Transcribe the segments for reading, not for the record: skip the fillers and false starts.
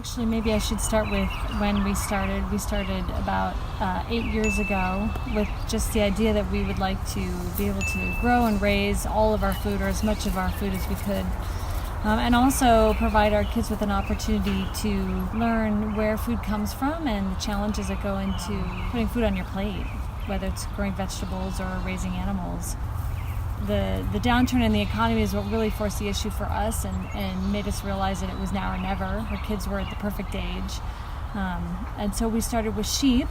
Actually, maybe I should start with when we started. We started about 8 years ago with just the idea that we would like to be able to grow and raise all of our food, or as much of our food as we could, and also provide our kids with an opportunity to learn where food comes from and the challenges that go into putting food on your plate, whether it's growing vegetables or raising animals. The downturn in the economy is what really forced the issue for us and made us realize that it was now or never. Our kids were at the perfect age. And so we started with sheep,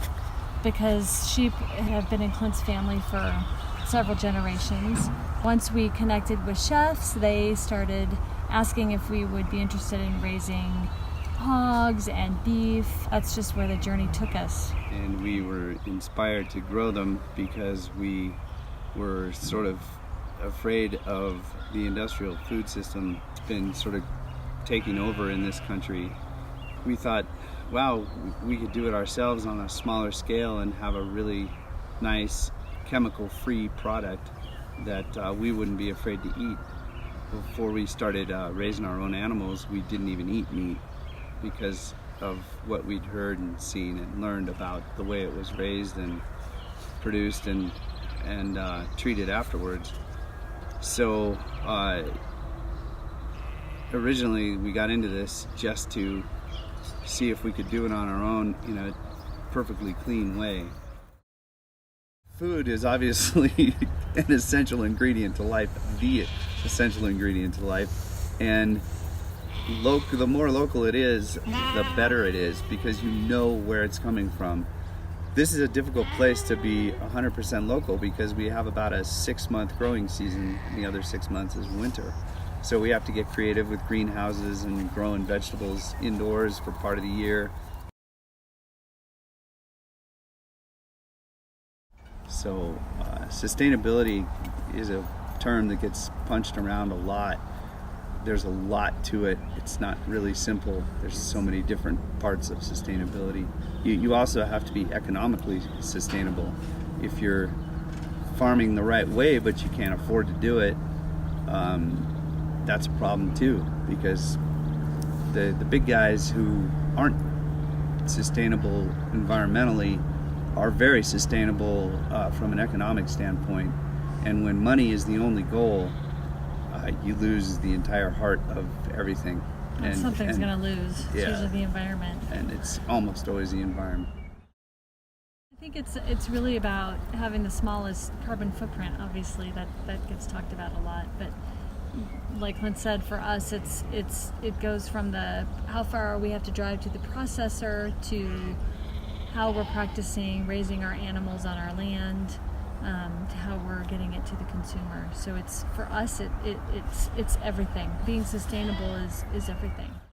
because sheep have been in Clint's family for several generations. Once we connected with chefs, they started asking if we would be interested in raising hogs and beef. That's just where the journey took us. And we were inspired to grow them because we were sort of afraid of the industrial food system. It's been sort of taking over in this country. We thought, wow, we could do it ourselves on a smaller scale and have a really nice chemical-free product that we wouldn't be afraid to eat. Before we started raising our own animals, we didn't even eat meat because of what we'd heard and seen and learned about the way it was raised and produced and treated afterwards. So originally we got into this just to see if we could do it on our own in a perfectly clean way. Food is obviously an essential ingredient to life, the essential ingredient to life, and the more local it is, the better it is, because you know where it's coming from. This is a difficult place to be 100% local because we have about a 6-month growing season, and the other 6 months is winter. So we have to get creative with greenhouses and growing vegetables indoors for part of the year. So sustainability is a term that gets punched around a lot. There's a lot to it. It's not really simple. There's so many different parts of sustainability. You also have to be economically sustainable. If you're farming the right way but you can't afford to do it, that's a problem too, because the big guys who aren't sustainable environmentally are very sustainable from an economic standpoint. And when money is the only goal, you lose the entire heart of everything. And something's going to lose. It's usually the environment. And it's almost always the environment. I think it's really about having the smallest carbon footprint. Obviously, that gets talked about a lot. But like Clint said, for us, it goes from how far we have to drive to the processor to how we're practicing raising our animals on our land, to how we're getting it to the consumer. So it's, for us, it's everything. Being sustainable is everything.